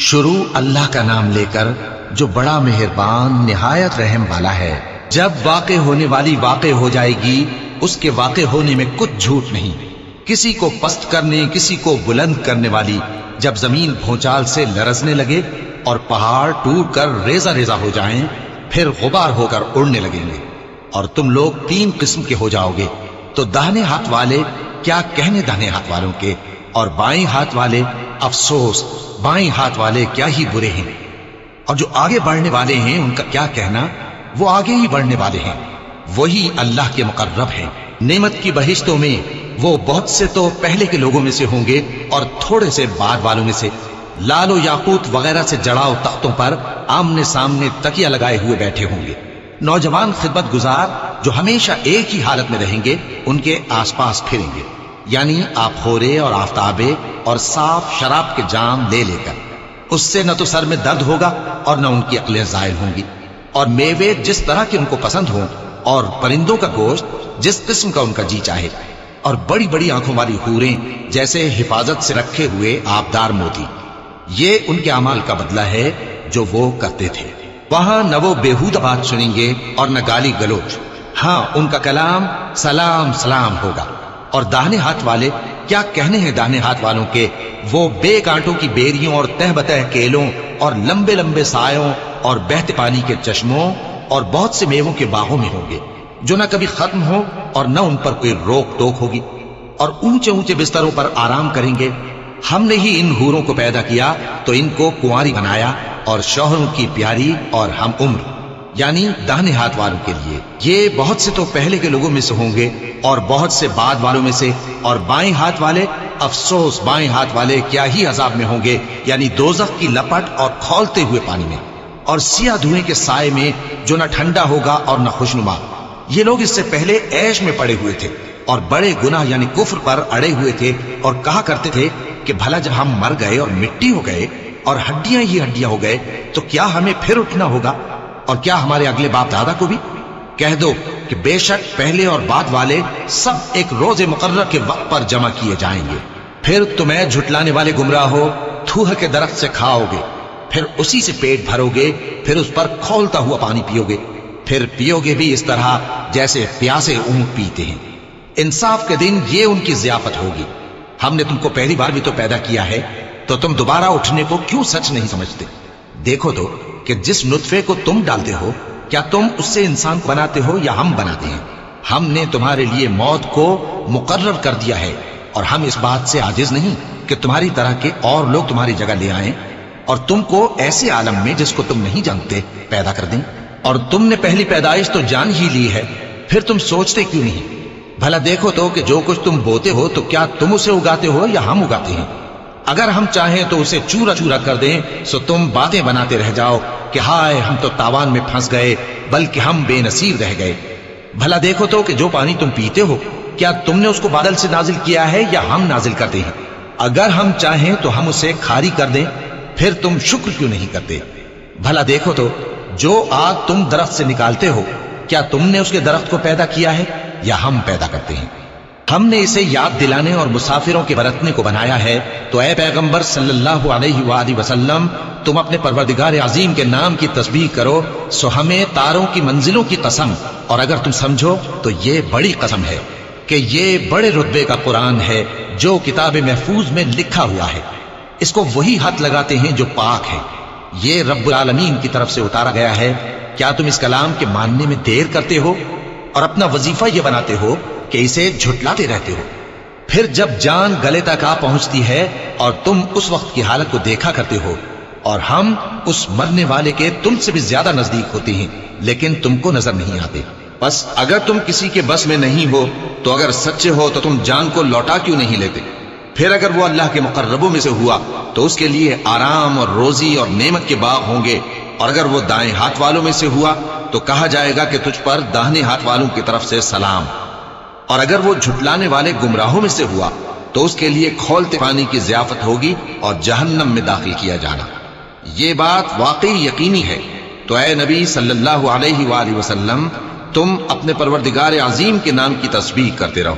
شروع اللہ کا نام لے کر جو بڑا مہربان نہایت رحم والا ہے۔ جب واقع ہونے والی واقع ہو جائے گی، اس کے واقع ہونے میں کچھ جھوٹ نہیں، کسی کو پست کرنے کسی کو بلند کرنے والی۔ جب زمین بھونچال سے لرزنے لگے اور پہاڑ ٹوٹ کر ریزہ ریزہ ہو جائیں، پھر غبار ہو کر اڑنے لگیں گے، اور تم لوگ تین قسم کے ہو جاؤ گے۔ تو داہنے ہاتھ والے کیا کہنے داہنے ہاتھ والوں کے، اور بائیں ہاتھ والے افسوس بائیں ہاتھ والے کیا ہی برے ہیں، اور جو آگے بڑھنے والے ہیں ان کا کیا کہنا، وہ آگے ہی بڑھنے والے ہیں، وہی اللہ کے مقرب ہیں۔ نعمت کی بہشتوں میں وہ بہت سے تو پہلے کے لوگوں میں سے ہوں گے اور تھوڑے سے بعد والوں میں سے، لال و یاقوت وغیرہ سے جڑاؤ تختوں پر آمنے سامنے تکیہ لگائے ہوئے بیٹھے ہوں گے۔ نوجوان خدمت گزار جو ہمیشہ ایک ہی حالت میں رہیں گے ان کے آس پاس پھریں گے، یعنی آپ خورے اور آفتابے اور صاف شراب کے جام لے لے کر۔ اس سے نہ تو سر میں درد ہوگا اور نہ ان کی عقلیں زائل ہوں گی، اور میوے جس طرح کے ان کو پسند ہوں، اور پرندوں کا گوشت جس قسم کا ان کا جی چاہے، اور بڑی بڑی آنکھوں والی حوریں جیسے حفاظت سے رکھے ہوئے آبدار موتی۔ یہ ان کے اعمال کا بدلہ ہے جو وہ کرتے تھے۔ وہاں نہ وہ بیہودہ بات سنیں گے اور نہ گالی گلوچ، ہاں ان کا کلام سلام سلام ہوگا۔ اور داہنے ہاتھ والے کیا کہنے ہیں داہنے ہاتھ والوں کے، وہ بے کانٹوں کی بیریوں اور تہ بتہ کیلوں اور لمبے لمبے سایوں اور بہتے پانی کے چشموں اور بہت سے میووں کے باغوں میں ہوں گے، جو نہ کبھی ختم ہو اور نہ ان پر کوئی روک ٹوک ہوگی، اور اونچے اونچے بستروں پر آرام کریں گے۔ ہم نے ہی ان حوروں کو پیدا کیا تو ان کو کنواری بنایا، اور شوہروں کی پیاری اور ہم عمر، یعنی داہنے ہاتھ والوں کے لیے۔ یہ بہت سے تو پہلے کے لوگوں میں سے ہوں گے اور بہت سے بعد والوں میں سے۔ اور بائیں ہاتھ والے افسوس بائیں ہاتھ والے کیا ہی عذاب میں ہوں گے، یعنی دوزخ کی لپٹ اور کھولتے ہوئے پانی میں، اور سیاہ دھوئیں کے سائے میں جو نہ ٹھنڈا ہوگا اور نہ خوشنما۔ یہ لوگ اس سے پہلے عیش میں پڑے ہوئے تھے اور بڑے گناہ یعنی کفر پر اڑے ہوئے تھے، اور کہا کرتے تھے کہ بھلا جب ہم مر گئے اور مٹی ہو گئے اور ہڈیاں ہی ہڈیاں ہو گئے تو کیا ہمیں پھر اٹھنا ہوگا، اور کیا ہمارے اگلے باپ دادا کو بھی؟ کہہ دو کہ بے شک پہلے اور بعد والے سب ایک روز مقرر کے وقت پر جمع کیے جائیں گے۔ پھر تمہیں جھٹلانے والے گمراہ ہو، تھوہ کے درخت سے کھاؤ گے، پھر اسی سے پیٹ بھرو گے، پھر اس پر کھولتا ہوا پانی پیو گے، پھر پیو گے بھی اس طرح جیسے پیاسے اونٹ پیتے ہیں۔ انصاف کے دن یہ ان کی ضیافت ہوگی۔ ہم نے تم کو پہلی بار بھی تو پیدا کیا ہے، تو تم دوبارہ اٹھنے کو کیوں سچ نہیں سمجھتے؟ دیکھو تو کہ جس نطفے کو تم ڈالتے ہو، کیا تم اس سے انسان بناتے ہو یا ہم بناتے ہیں؟ ہم نے تمہارے لیے موت کو مقرر کر دیا ہے، اور ہم اس بات سے عاجز نہیں کہ تمہاری طرح کے اور لوگ تمہاری جگہ لے آئیں اور تم کو ایسے عالم میں جس کو تم نہیں جانتے پیدا کر دیں۔ اور تم نے پہلی پیدائش تو جان ہی لی ہے، پھر تم سوچتے کیوں نہیں؟ بھلا دیکھو تو کہ جو کچھ تم بوتے ہو تو کیا تم اسے اگاتے ہو یا ہم اگاتے ہیں؟ اگر ہم چاہیں تو اسے چورا چورا کر دیں، سو تم باتیں بناتے رہ جاؤ کہ ہائے ہم تو تاوان میں پھنس گئے، بلکہ ہم بے نصیب رہ گئے۔ بھلا دیکھو تو کہ جو پانی تم پیتے ہو، کیا تم نے اس کو بادل سے نازل کیا ہے یا ہم نازل کرتے ہیں؟ اگر ہم چاہیں تو ہم اسے کھاری کر دیں، پھر تم شکر کیوں نہیں کرتے؟ بھلا دیکھو تو جو آگ تم درخت سے نکالتے ہو، کیا تم نے اس کے درخت کو پیدا کیا ہے یا ہم پیدا کرتے ہیں؟ ہم نے اسے یاد دلانے اور مسافروں کے برتنے کو بنایا ہے، تو اے پیغمبر صلی اللہ علیہ وآلہ وسلم، تم اپنے پروردگار عظیم کے نام کی تسبیح کرو، سو ہمیں تاروں کی منزلوں کی قسم، اور اگر تم سمجھو تو یہ بڑی قسم ہے کہ یہ بڑے رتبے کا قرآن ہے جو کتاب محفوظ میں لکھا ہوا ہے۔ اس کو وہی ہاتھ لگاتے ہیں جو پاک ہے، یہ رب العالمین کی طرف سے اتارا گیا ہے۔ کیا تم اس کلام کے ماننے میں دیر کرتے ہو اور اپنا وظیفہ یہ بناتے ہو کہ اسے جھٹلاتے رہتے ہو؟ پھر جب جان گلے تک آ پہنچتی ہے اور تم اس وقت کی حالت کو دیکھا کرتے ہو، اور ہم اس مرنے والے کے تم سے بھی زیادہ نزدیک ہوتے ہیں، لیکن تم کو نظر نہیں آتے۔ بس اگر تم کسی کے بس میں نہیں ہو تو اگر سچے ہو تو تم جان کو لوٹا کیوں نہیں لیتے؟ پھر اگر وہ اللہ کے مقربوں میں سے ہوا تو اس کے لیے آرام اور روزی اور نعمت کے باغ ہوں گے، اور اگر وہ دائیں ہاتھ والوں میں سے ہوا تو کہا جائے گا کہ تجھ پر داہنے ہاتھ والوں کی طرف سے سلام، اور اگر وہ جھٹلانے والے گمراہوں میں سے ہوا تو اس کے لیے کھولتے پانی کی ضیافت ہوگی اور جہنم میں داخل کیا جانا۔ یہ بات واقعی یقینی ہے، تو اے نبی صلی اللہ علیہ وآلہ وسلم، تم اپنے پروردگار عظیم کے نام کی تسبیح کرتے رہو۔